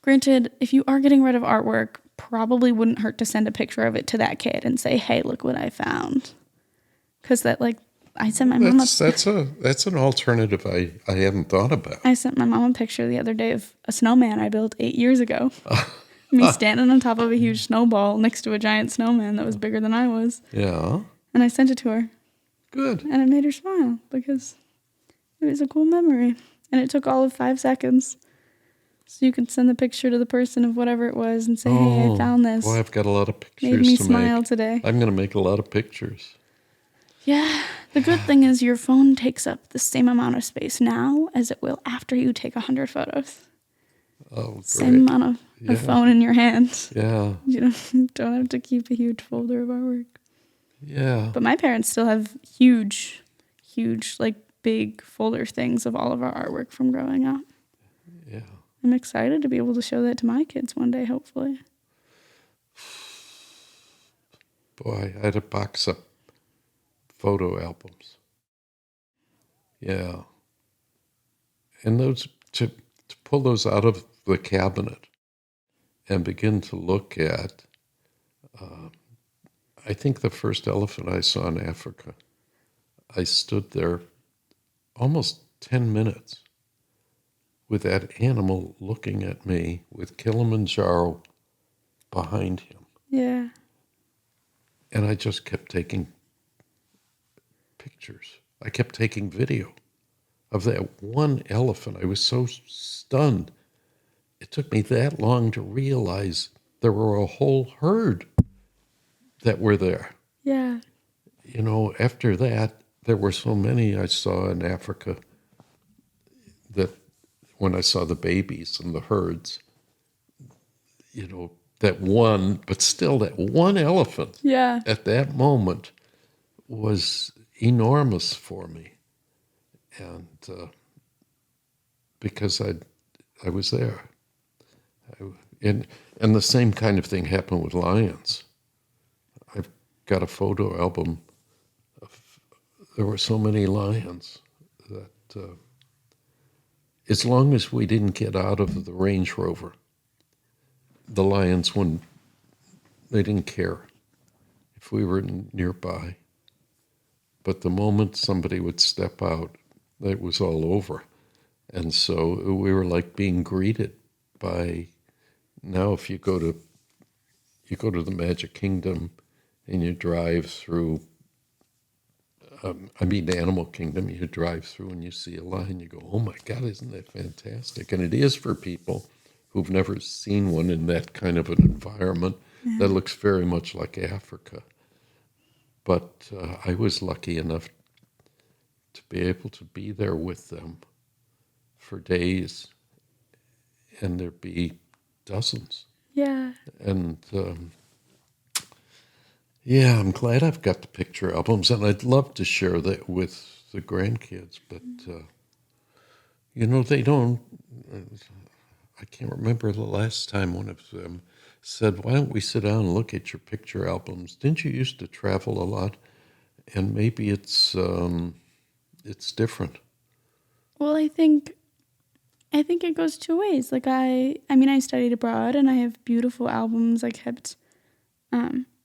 Granted, if you are getting rid of artwork, probably wouldn't hurt to send a picture of it to that kid and say, hey, look what I found. Because I sent my mom That's an alternative I hadn't thought about. I sent my mom a picture the other day of a snowman I built 8 years ago. Me standing on top of a huge snowball next to a giant snowman that was bigger than I was. Yeah. And I sent it to her. Good. And it made her smile because it was a cool memory. And it took all of 5 seconds. So you could send the picture to the person of whatever it was and say, hey, I found this. Boy, I've got a lot of pictures Made me to smile make. today. I'm going to make a lot of pictures. Yeah. The good thing is your phone takes up the same amount of space now as it will after you take 100 photos. Oh, great. Same amount of phone in your hand. Yeah. You don't have to keep a huge folder of artwork. Yeah. But my parents still have huge, like big folder things of all of our artwork from growing up. Yeah. I'm excited to be able to show that to my kids one day, hopefully. Boy, I had to box up photo albums. Yeah. And those to pull those out of the cabinet and begin to look at, I think the first elephant I saw in Africa, I stood there almost 10 minutes with that animal looking at me with Kilimanjaro behind him. Yeah. And I just kept taking pictures. I kept taking video of that one elephant. I was so stunned it took me that long to realize there were a whole herd that were there. Yeah. After that, there were so many I saw in Africa that when I saw the babies and the herds, that one, but still that one elephant Yeah. at that moment was enormous for me. And because I was there. And the same kind of thing happened with lions. I've got a photo album. There were so many lions that as long as we didn't get out of the Range Rover, the lions they didn't care if we were nearby. But the moment somebody would step out, it was all over. And so we were like being greeted by, now if you go to the Magic Kingdom and you drive through, Animal Kingdom, you drive through and you see a lion, you go, oh my God, isn't that fantastic? And it is for people who've never seen one in that kind of an environment that looks very much like Africa. But I was lucky enough to be able to be there with them for days, and there'd be dozens. Yeah. And yeah, I'm glad I've got the picture albums, and I'd love to share that with the grandkids, but they don't. I can't remember the last time one of them said, why don't we sit down and look at your picture albums? Didn't you used to travel a lot? And maybe it's different. Well, I think it goes two ways. Like I studied abroad and I have beautiful albums. I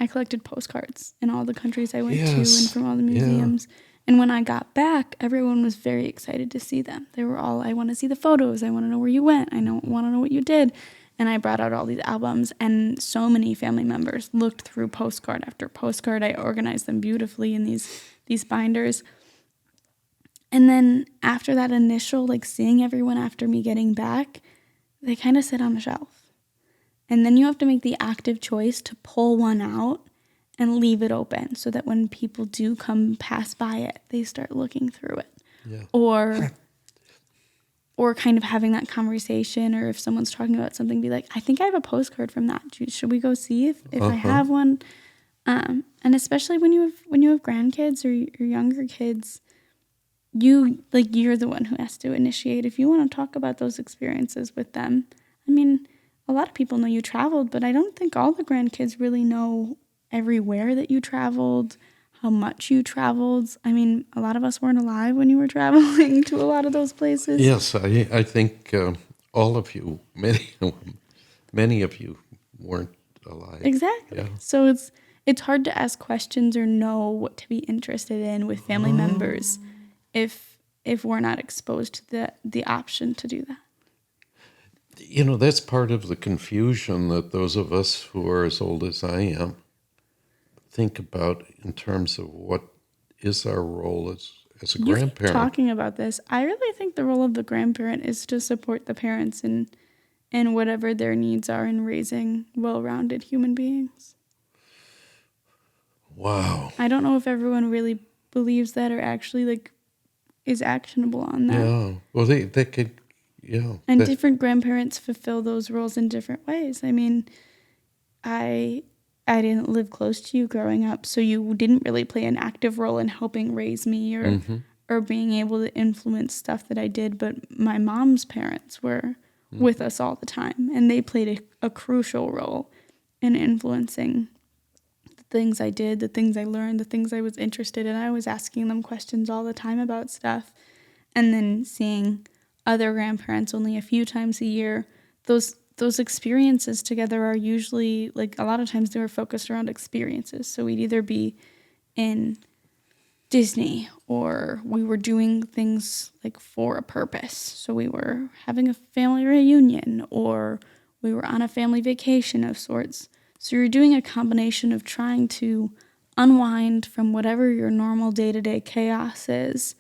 collected postcards in all the countries I went to and from all the museums. Yeah. And when I got back, everyone was very excited to see them. They were all, I want to see the photos. I want to know where you went. I want to know what you did. And I brought out all these albums, and so many family members looked through postcard after postcard. I organized them beautifully in these binders. And then after that initial, seeing everyone after me getting back, they kind of sit on a shelf. And then you have to make the active choice to pull one out and leave it open so that when people do come pass by it, they start looking through it. Yeah. Or kind of having that conversation, or if someone's talking about something, be like, I think I have a postcard from that. Should we go see if I have one? And especially when you have grandkids or younger kids, you're the one who has to initiate. If you want to talk about those experiences with them, a lot of people know you traveled, but I don't think all the grandkids really know everywhere that you traveled, how much you traveled. A lot of us weren't alive when you were traveling to a lot of those places. Yes, I think all of you, many of you weren't alive. Exactly. Yeah. So it's hard to ask questions or know what to be interested in with family members if we're not exposed to the option to do that. That's part of the confusion that those of us who are as old as I am think about in terms of what is our role as a grandparent. You keep talking about this. I really think the role of the grandparent is to support the parents in whatever their needs are in raising well-rounded human beings. Wow. I don't know if everyone really believes that or actually is actionable on that. Yeah. Well, they could. Yeah. And different grandparents fulfill those roles in different ways. I didn't live close to you growing up, so you didn't really play an active role in helping raise me or being able to influence stuff that I did. But my mom's parents were with us all the time, and they played a crucial role in influencing the things I did, the things I learned, the things I was interested in. I was asking them questions all the time about stuff, and then seeing other grandparents only a few times a year. Those experiences together are usually, a lot of times they were focused around experiences. So we'd either be in Disney or we were doing things for a purpose. So we were having a family reunion or we were on a family vacation of sorts. So you're doing a combination of trying to unwind from whatever your normal day-to-day chaos is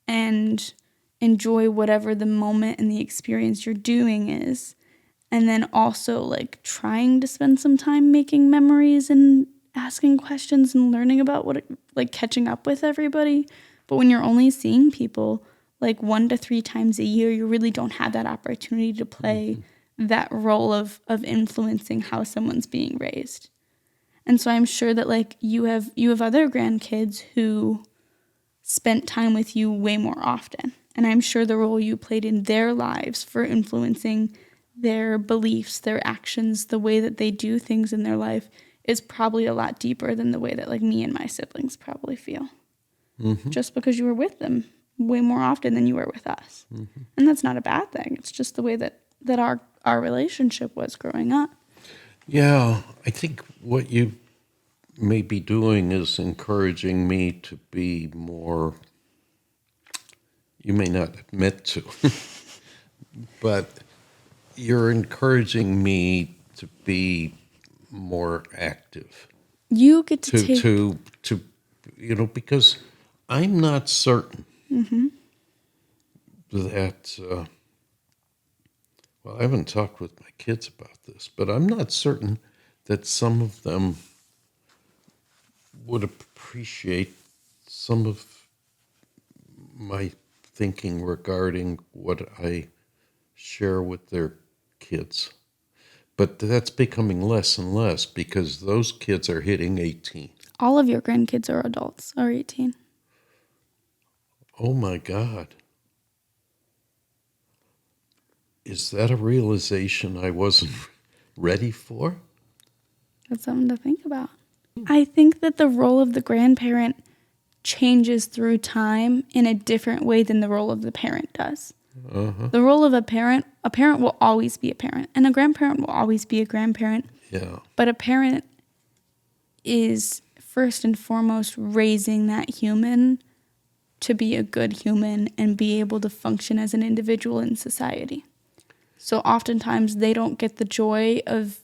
and enjoy whatever the moment and the experience you're doing is. And then also like trying to spend some time making memories and asking questions and learning about like catching up with everybody. But when you're only seeing people like 1 to 3 times a year, you really don't have that opportunity to play that role of influencing how someone's being raised. And so I'm sure that like you have other grandkids who spent time with you way more often. And I'm sure the role you played in their lives for influencing their beliefs, their actions, the way that they do things in their life is probably a lot deeper than the way that like me and my siblings probably feel. Just because you were with them way more often than you were with us. And that's not a bad thing. It's just the way that our relationship was growing up. Yeah, I think what you may be doing is encouraging me to be more, you may not admit to, but you're encouraging me to be more active. You get to take... To because I'm not certain that, well, I haven't talked with my kids about this, but I'm not certain that some of them would appreciate some of my thinking regarding what I share with their kids. But that's becoming less and less because those kids are hitting 18. All of your grandkids are adults, are 18. Oh my God. Is that a realization I wasn't ready for? That's something to think about. I think that the role of the grandparent changes through time in a different way than the role of the parent does. The role of a parent will always be a parent, and a grandparent will always be a grandparent. Yeah. But a parent is first and foremost raising that human to be a good human and be able to function as an individual in society. So oftentimes they don't get the joy of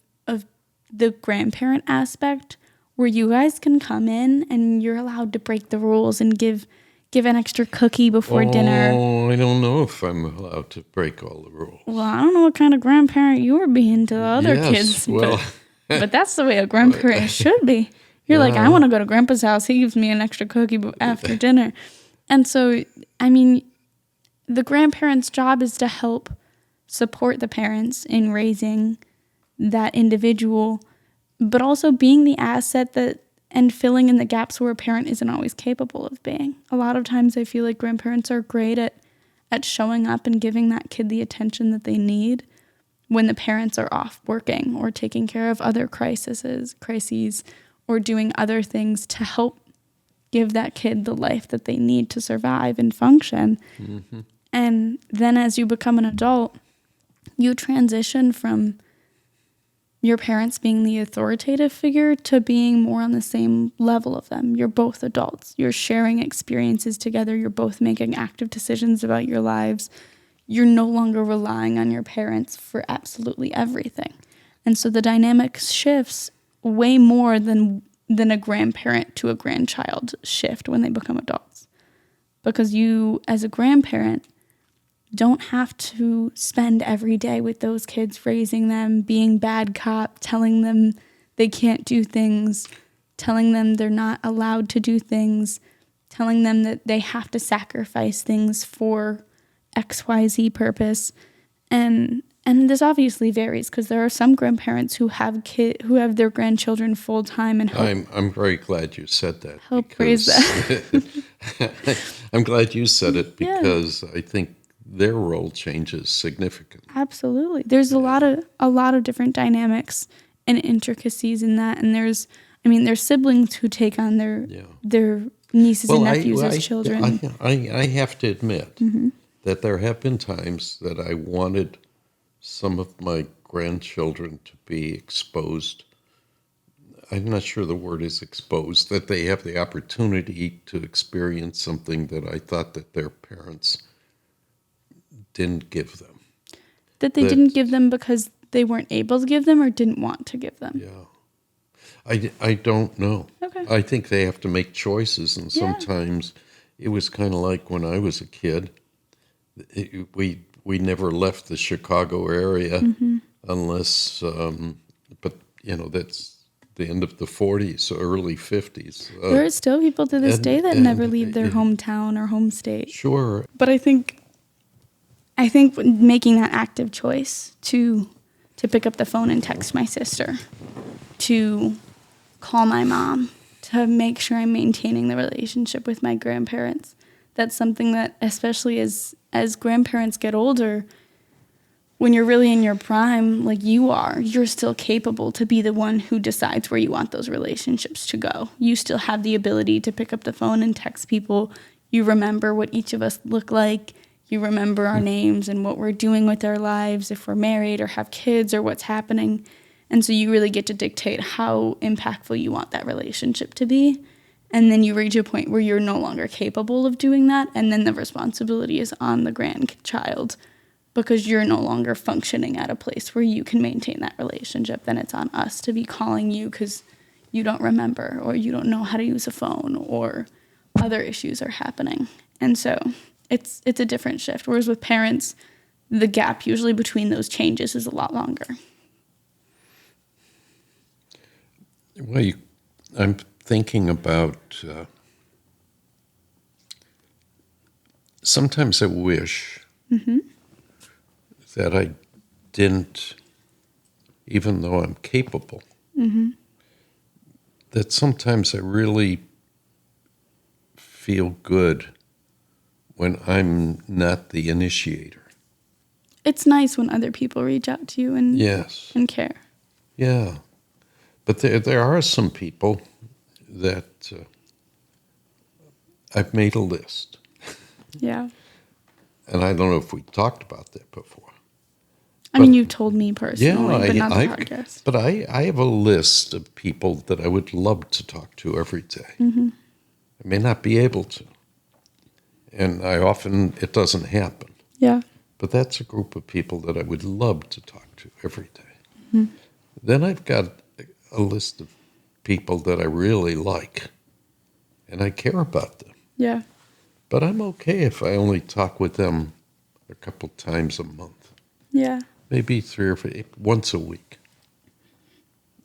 the grandparent aspect where you guys can come in and you're allowed to break the rules and give an extra cookie before dinner. Oh, I don't know if I'm allowed to break all the rules. Well, I don't know what kind of grandparent you were being to the other Yes, kids, well, but that's the way a grandparent should be. You're like, I want to go to Grandpa's house. He gives me an extra cookie after dinner. And so, I mean, the grandparent's job is to help support the parents in raising that individual, but also being the asset that and filling in the gaps where a parent isn't always capable of being. A lot of times I feel like grandparents are great at showing up and giving that kid the attention that they need when the parents are off working or taking care of other crises, or doing other things to help give that kid the life that they need to survive and function. And then as you become an adult, you transition from your parents being the authoritative figure to being more on the same level of them. You're both adults. You're sharing experiences together. You're both making active decisions about your lives. You're no longer relying on your parents for absolutely everything. And so the dynamic shifts way more than a grandparent to a grandchild shift when they become adults. Because you, as a grandparent, don't have to spend every day with those kids, raising them, being bad cop, telling them they can't do things, telling them they're not allowed to do things, telling them that they have to sacrifice things for XYZ purpose. And this obviously varies because there are some grandparents who have their grandchildren full time and help. I'm very glad you said that. Help raise that. I'm glad you said it because I think their role changes significantly. Absolutely. There's a lot of different dynamics and intricacies in that, and there's siblings who take on their nieces and nephews as children. I have to admit that there have been times that I wanted some of my grandchildren to be exposed. I'm not sure the word is exposed, that they have the opportunity to experience something that I thought that their parents didn't give them. That they didn't give them because they weren't able to give them or didn't want to give them? Yeah. I don't know. Okay. I think they have to make choices, and sometimes it was kind of like when I was a kid. We never left the Chicago area unless, but that's the end of the 40s, early 50s. There are still people to this day that never leave their it- hometown or home state. Sure. But I think making that active choice to pick up the phone and text my sister, to call my mom, to make sure I'm maintaining the relationship with my grandparents. That's something that, especially as grandparents get older, when you're really in your prime, like you are, you're still capable to be the one who decides where you want those relationships to go. You still have the ability to pick up the phone and text people. You remember what each of us look like. You remember our names and what we're doing with our lives, if we're married or have kids or what's happening. And so you really get to dictate how impactful you want that relationship to be. And then you reach a point where you're no longer capable of doing that. And then the responsibility is on the grandchild because you're no longer functioning at a place where you can maintain that relationship. Then it's on us to be calling you because you don't remember or you don't know how to use a phone or other issues are happening. And so it's a different shift. Whereas with parents, the gap usually between those changes is a lot longer. Well, I'm thinking about, sometimes I wish that I didn't, even though I'm capable, that sometimes I really feel good when I'm not the initiator. It's nice when other people reach out to you and Yes. and care. Yeah. But there are some people that I've made a list. Yeah. And I don't know if we talked about that before. I mean, you've told me personally, Yeah, but not the podcast. But I have a list of people that I would love to talk to every day. I may not be able to. And it doesn't happen. Yeah. But that's a group of people that I would love to talk to every day. Then I've got a list of people that I really like, and I care about them. Yeah. But I'm okay if I only talk with them a couple times a month, Yeah. maybe 3 or 4, once a week.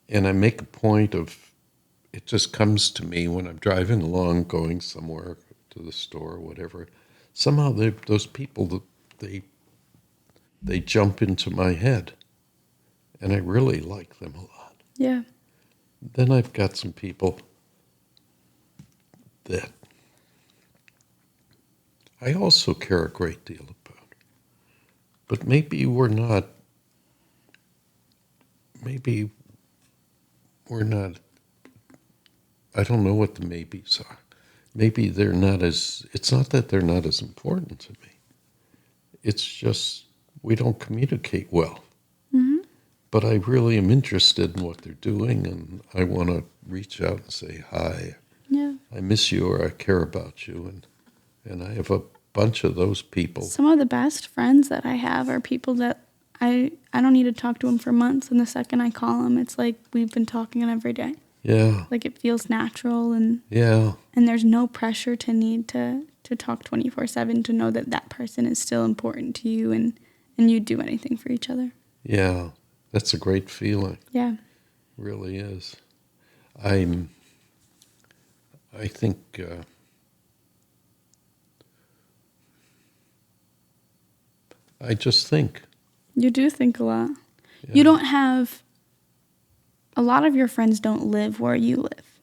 And I make a point of, it just comes to me when I'm driving along, going somewhere to the store or whatever. Somehow those people, they jump into my head, and I really like them a lot. Yeah. Then I've got some people that I also care a great deal about. But maybe we're not, I don't know what the maybes are. Maybe it's not that they're not as important to me. It's just we don't communicate well. But I really am interested in what they're doing, and I want to reach out and say hi. Yeah. I miss you, or I care about you, and I have a bunch of those people. Some of the best friends that I have are people that I don't need to talk to them for months, and the second I call them, it's like we've been talking every day. Yeah. Like it feels natural, and Yeah. and there's no pressure to need to talk 24/7 to know that that person is still important to you, and you'd do anything for each other. Yeah. That's a great feeling. Yeah. It really is. I think I just think. You do think a lot. Yeah. You don't have, a lot of your friends don't live where you live.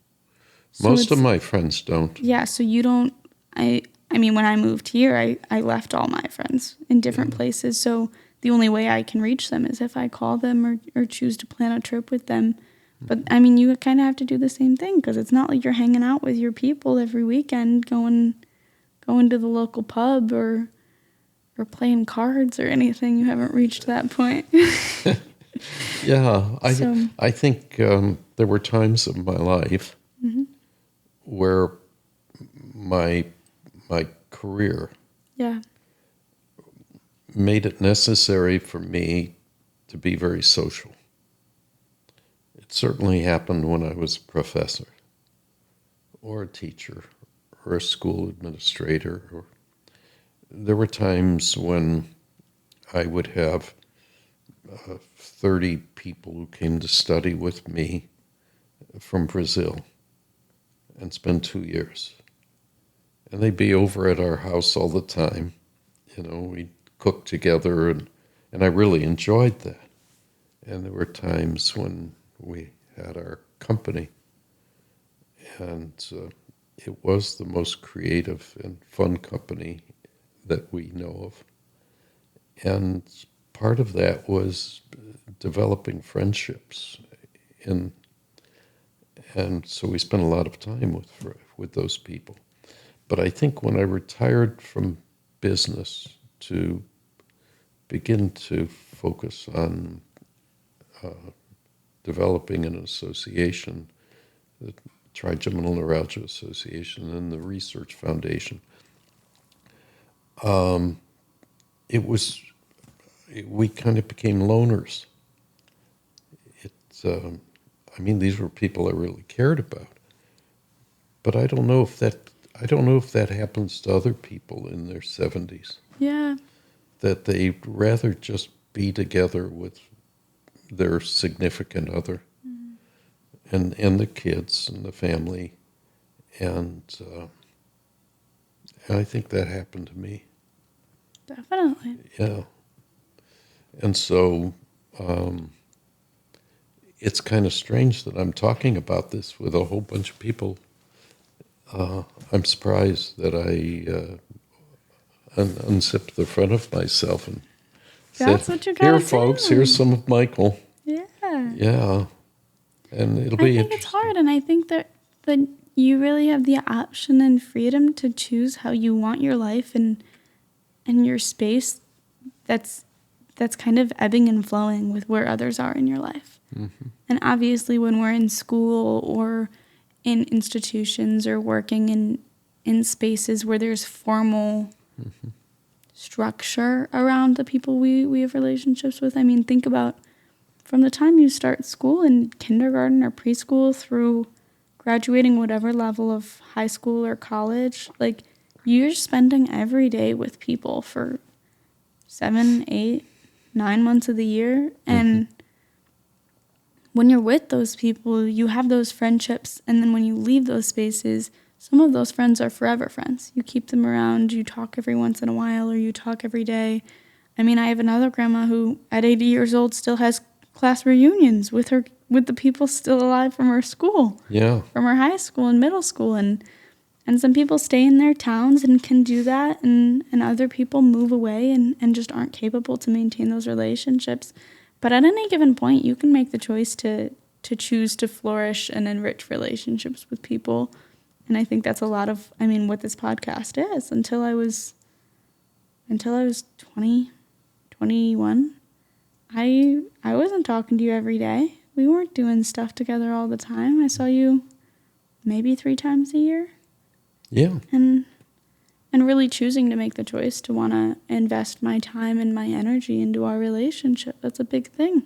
So Most of my friends don't. Yeah, so you don't, I mean, when I moved here, I left all my friends in different places, so the only way I can reach them is if I call them or choose to plan a trip with them. But, I mean, you kind of have to do the same thing, because it's not like you're hanging out with your people every weekend, going to the local pub or playing cards or anything. You haven't reached that point. Yeah. So- I think there were times of my life where my career Yeah, made it necessary for me to be very social. It certainly happened when I was a professor or a teacher or a school administrator. There were times when I would have 30 people who came to study with me from Brazil and spend 2 years. And they'd be over at our house all the time. We'd cook together, and I really enjoyed that. And there were times when we had our company, and it was the most creative and fun company that we know of. And part of that was developing friendships, and so we spent a lot of time with those people. But I think when I retired from business to begin to focus on developing an association, the Trigeminal Neuralgia Association and the Research Foundation, we kind of became loners. These were people I really cared about, but I don't know if that happens to other people in their 70s. Yeah. That they'd rather just be together with their significant other, and the kids and the family, and I think that happened to me. Definitely. Yeah. And so it's kind of strange that I'm talking about this with a whole bunch of people. I'm surprised that I unzipped the front of myself and That's said, what you gotta "Here, folks, do." here's some of Michael." Yeah. Yeah. And it'll I be think it's hard, and I think that you really have the option and freedom to choose how you want your life and your space that's kind of ebbing and flowing with where others are in your life. Mm-hmm. And obviously when we're in school or in institutions or working in spaces where there's formal structure around the people we have relationships with, think about from the time you start school in kindergarten or preschool through graduating whatever level of high school or college, like you're spending every day with people for 7, 8, 9 months of the year. And when you're with those people, you have those friendships. And then when you leave those spaces, some of those friends are forever friends. You keep them around, you talk every once in a while, or you talk every day. I have another grandma who at 80 years old still has class reunions with the people still alive from her school. Yeah. From her high school and middle school. And some people stay in their towns and can do that, and other people move away and just aren't capable to maintain those relationships. But at any given point, you can make the choice to choose to flourish and enrich relationships with people. And I think that's a lot of, what this podcast is. Until I was 20, 21, I wasn't talking to you every day. We weren't doing stuff together all the time. I saw you maybe 3 times a year. Yeah. And really choosing to make the choice to want to invest my time and my energy into our relationship. That's a big thing.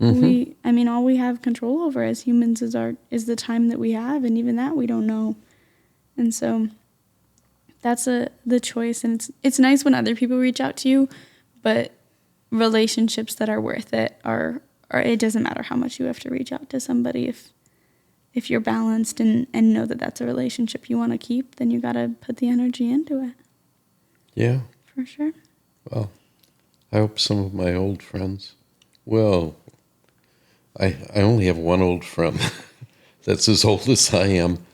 Mm-hmm. All we have control over as humans is the time that we have, and even that we don't know. And so that's the choice. And it's nice when other people reach out to you, but relationships that are worth it are it doesn't matter how much you have to reach out to somebody. If you're balanced and know that that's a relationship you want to keep, then you got to put the energy into it. Yeah. For sure. Well, I hope some of my old friends, well, I only have one old friend that's as old as I am,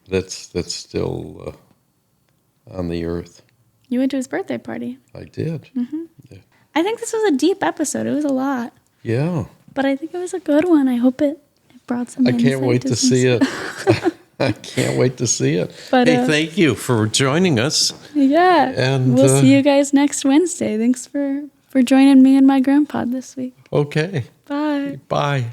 that's still on the earth. You went to his birthday party. I did. Mm-hmm. Yeah. I think this was a deep episode. It was a lot. Yeah. But I think it was a good one. I hope it brought some I can't wait to see it. I can't wait to see it. But, hey, thank you for joining us. Yeah. And we'll see you guys next Wednesday. Thanks for joining me and my grandpa this week. Okay. Bye. Bye.